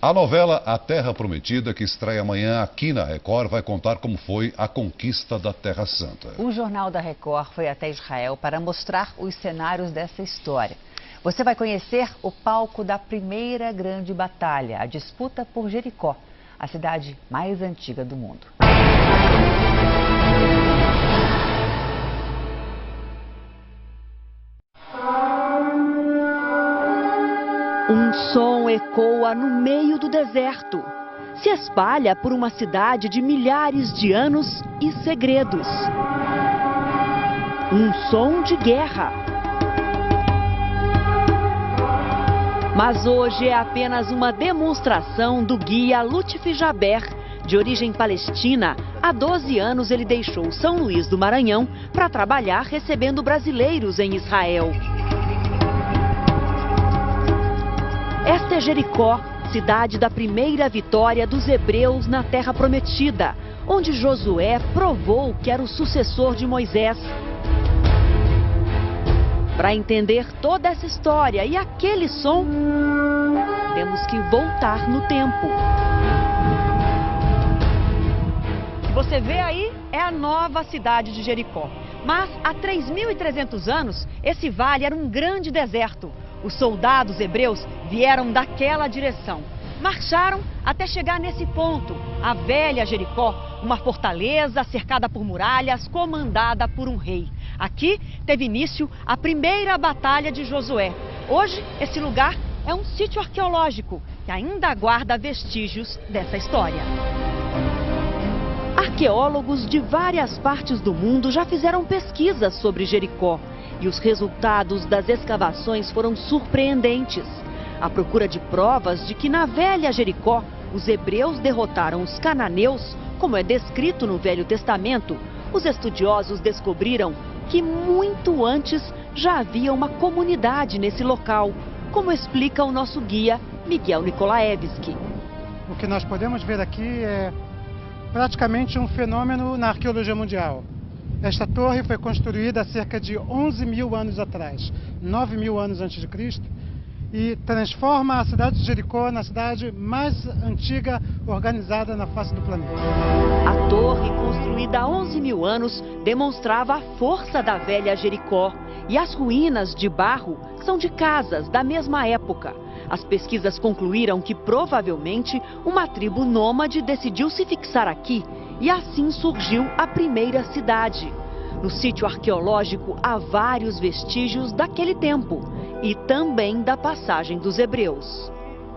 A novela A Terra Prometida, que estreia amanhã aqui na Record, vai contar como foi a conquista da Terra Santa. O Jornal da Record foi até Israel para mostrar os cenários dessa história. Você vai conhecer o palco da primeira grande batalha, a disputa por Jericó, a cidade mais antiga do mundo. Um som ecoa no meio do deserto. Se espalha por uma cidade de milhares de anos e segredos. Um som de guerra. Mas hoje é apenas uma demonstração do guia Lutfi Jaber, de origem palestina. Há 12 anos ele deixou São Luís do Maranhão para trabalhar recebendo brasileiros em Israel. Esta é Jericó, cidade da primeira vitória dos hebreus na Terra Prometida, onde Josué provou que era o sucessor de Moisés. Para entender toda essa história e aquele som, temos que voltar no tempo. O que você vê aí é a nova cidade de Jericó. Mas há 3.300 anos, esse vale era um grande deserto. Os soldados hebreus vieram daquela direção. Marcharam até chegar nesse ponto, a velha Jericó, uma fortaleza cercada por muralhas, comandada por um rei. Aqui teve início a primeira batalha de Josué. Hoje, esse lugar é um sítio arqueológico que ainda guarda vestígios dessa história. Arqueólogos de várias partes do mundo já fizeram pesquisas sobre Jericó. E os resultados das escavações foram surpreendentes. À procura de provas de que na velha Jericó, os hebreus derrotaram os cananeus, como é descrito no Velho Testamento, os estudiosos descobriram que muito antes já havia uma comunidade nesse local, como explica o nosso guia Miguel Nikolaevski. O que nós podemos ver aqui é praticamente um fenômeno na arqueologia mundial. Esta torre foi construída há cerca de 11 mil anos atrás, 9 mil anos antes de Cristo, e transforma a cidade de Jericó na cidade mais antiga organizada na face do planeta. A torre, construída há 11 mil anos, demonstrava a força da velha Jericó, e as ruínas de barro são de casas da mesma época. As pesquisas concluíram que provavelmente uma tribo nômade decidiu se fixar aqui, e assim surgiu a primeira cidade. No sítio arqueológico há vários vestígios daquele tempo e também da passagem dos hebreus.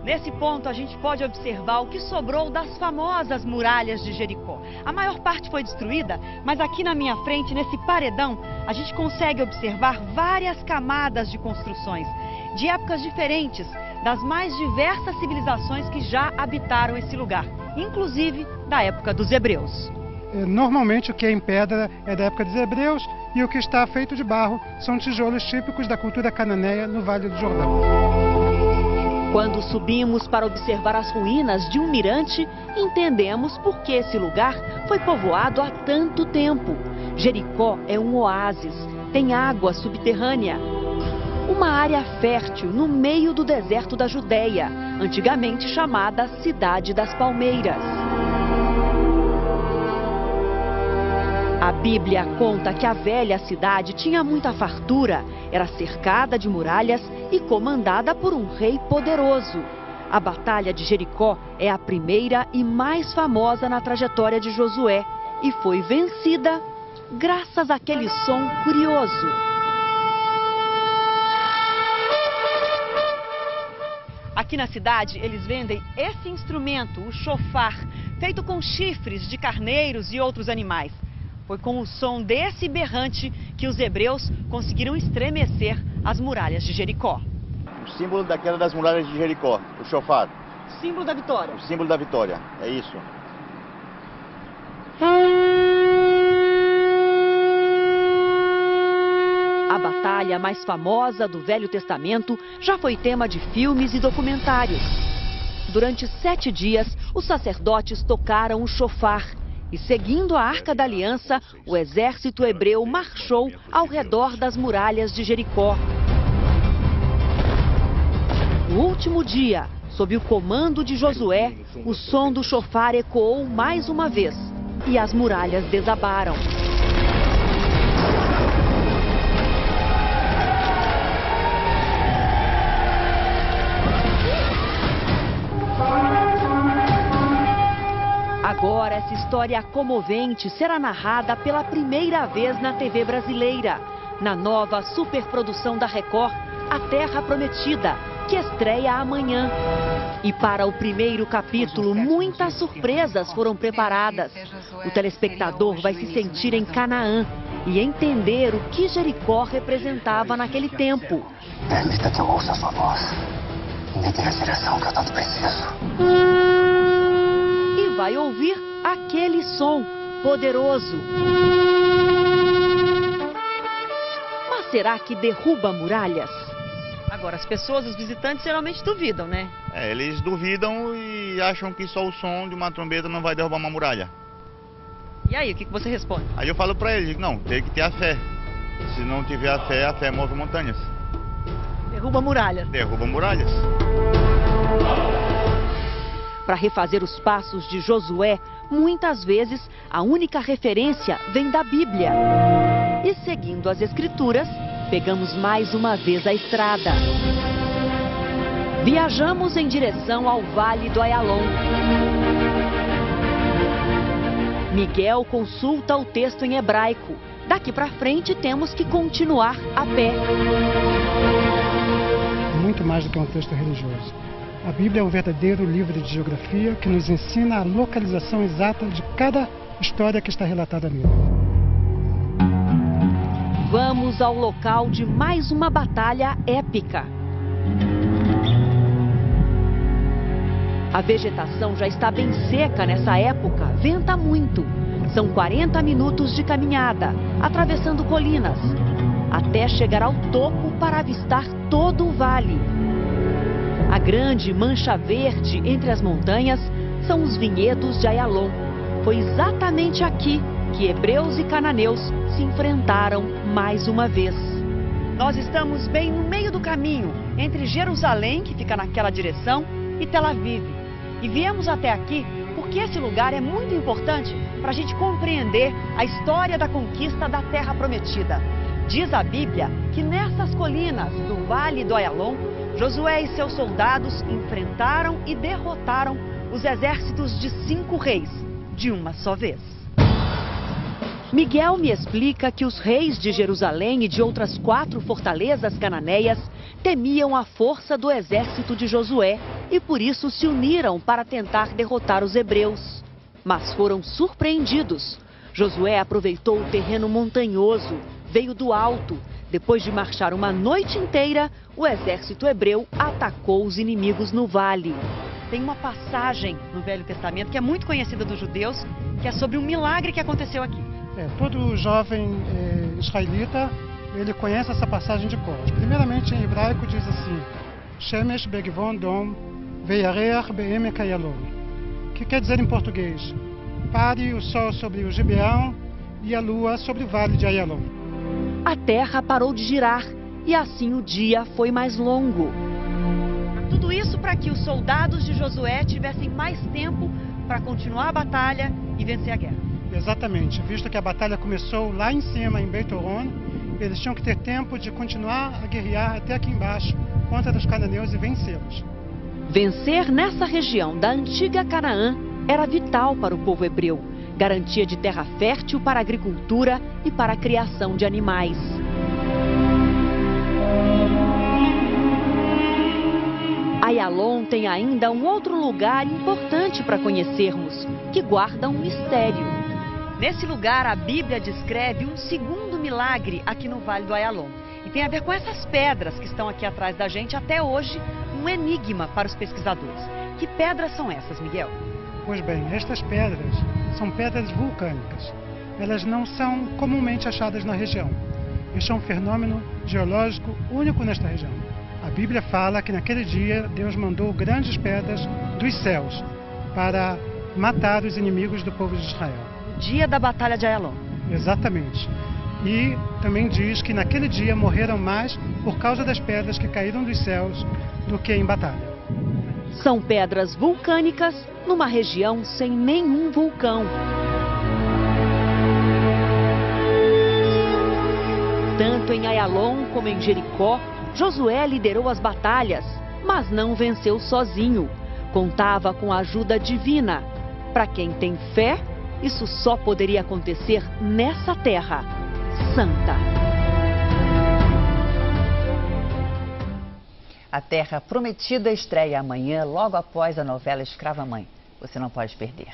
Nesse ponto a gente pode observar o que sobrou das famosas muralhas de Jericó. A maior parte foi destruída, mas aqui na minha frente, nesse paredão, a gente consegue observar várias camadas de construções, de épocas diferentes, das mais diversas civilizações que já habitaram esse lugar, inclusive da época dos hebreus. Normalmente o que é em pedra é da época dos hebreus e o que está feito de barro são tijolos típicos da cultura cananeia no Vale do Jordão. Quando subimos para observar as ruínas de um mirante, entendemos por que esse lugar foi povoado há tanto tempo. Jericó é um oásis, tem água subterrânea. Uma área fértil no meio do deserto da Judéia, antigamente chamada Cidade das Palmeiras. A Bíblia conta que a velha cidade tinha muita fartura, era cercada de muralhas e comandada por um rei poderoso. A Batalha de Jericó é a primeira e mais famosa na trajetória de Josué e foi vencida graças àquele som curioso. Aqui na cidade, eles vendem esse instrumento, o chofar, feito com chifres de carneiros e outros animais. Foi com o som desse berrante que os hebreus conseguiram estremecer as muralhas de Jericó. O símbolo daquela das muralhas de Jericó, o chofar. Símbolo da vitória. O símbolo da vitória, é isso. A batalha mais famosa do Velho Testamento já foi tema de filmes e documentários. Durante 7 dias, os sacerdotes tocaram o chofar. E seguindo a Arca da Aliança, o exército hebreu marchou ao redor das muralhas de Jericó. No último dia, Sob o comando de Josué, o som do chofar ecoou mais uma vez e as muralhas desabaram. Agora, essa história comovente será narrada pela primeira vez na TV brasileira, na nova superprodução da Record, A Terra Prometida, que estreia amanhã. E para o primeiro capítulo, muitas surpresas foram preparadas. O telespectador vai se sentir em Canaã e entender o que Jericó representava naquele tempo. Permita que eu ouça a sua voz e me dê a direção que eu tanto preciso. E vai ouvir aquele som poderoso. Mas será que derruba muralhas? Agora, as pessoas, os visitantes, geralmente duvidam, né? Eles duvidam e acham que só o som de uma trombeta não vai derrubar uma muralha. E aí, o que você responde? Aí eu falo pra eles, não, tem que ter a fé. Se não tiver a fé move montanhas. Derruba muralhas. Derruba muralhas. Para refazer os passos de Josué, muitas vezes a única referência vem da Bíblia. E seguindo as Escrituras, pegamos mais uma vez a estrada. Viajamos em direção ao Vale do Ayalon. Miguel consulta o texto em hebraico. Daqui para frente temos que continuar a pé. Muito mais do que um texto religioso. A Bíblia é um verdadeiro livro de geografia que nos ensina a localização exata de cada história que está relatada nele. Vamos ao local de mais uma batalha épica. A vegetação já está bem seca nessa época, venta muito. São 40 minutos de caminhada, atravessando colinas, até chegar ao topo para avistar todo o vale. A grande mancha verde entre as montanhas são os vinhedos de Ayalon. Foi exatamente aqui que hebreus e cananeus se enfrentaram mais uma vez. Nós estamos bem no meio do caminho, entre Jerusalém, que fica naquela direção, e Tel Aviv. E viemos até aqui porque esse lugar é muito importante para a gente compreender a história da conquista da Terra Prometida. Diz a Bíblia que nessas colinas do Vale do Ayalon, Josué e seus soldados enfrentaram e derrotaram os exércitos de 5 reis, de uma só vez. Miguel me explica que os reis de Jerusalém e de outras 4 fortalezas cananeias temiam a força do exército de Josué e por isso se uniram para tentar derrotar os hebreus. Mas foram surpreendidos. Josué aproveitou o terreno montanhoso, veio do alto. Depois de marchar uma noite inteira, o exército hebreu atacou os inimigos no vale. Tem uma passagem no Velho Testamento que é muito conhecida dos judeus, que é sobre um milagre que aconteceu aqui. Todo jovem israelita, ele conhece essa passagem de cor. Primeiramente, em hebraico diz assim: Shemesh begvon dom veyareach be'emek Ayalon, que quer dizer em português: pare o sol sobre o Gibeão e a lua sobre o vale de Ayalon. A terra parou de girar e assim o dia foi mais longo. Tudo isso para que os soldados de Josué tivessem mais tempo para continuar a batalha e vencer a guerra. Exatamente, visto que a batalha começou lá em cima, em Beit Horon, eles tinham que ter tempo de continuar a guerrear até aqui embaixo contra os cananeus e vencê-los. Vencer nessa região da antiga Canaã era vital para o povo hebreu, garantia de terra fértil para a agricultura e para a criação de animais. Ayalon tem ainda um outro lugar importante para conhecermos, que guarda um mistério. Nesse lugar, a Bíblia descreve um segundo milagre aqui no Vale do Ayalon. E tem a ver com essas pedras que estão aqui atrás da gente, até hoje, um enigma para os pesquisadores. Que pedras são essas, Miguel? Pois bem, estas pedras são pedras vulcânicas. Elas não são comumente achadas na região. Este é um fenômeno geológico único nesta região. A Bíblia fala que naquele dia Deus mandou grandes pedras dos céus para matar os inimigos do povo de Israel. Dia da Batalha de Ayalon. Exatamente. E também diz que naquele dia morreram mais por causa das pedras que caíram dos céus do que em batalha. São pedras vulcânicas numa região sem nenhum vulcão. Tanto em Ayalon como em Jericó, Josué liderou as batalhas, mas não venceu sozinho. Contava com a ajuda divina. Para quem tem fé, isso só poderia acontecer nessa terra santa. A Terra Prometida estreia amanhã, logo após a novela Escrava Mãe. Você não pode perder.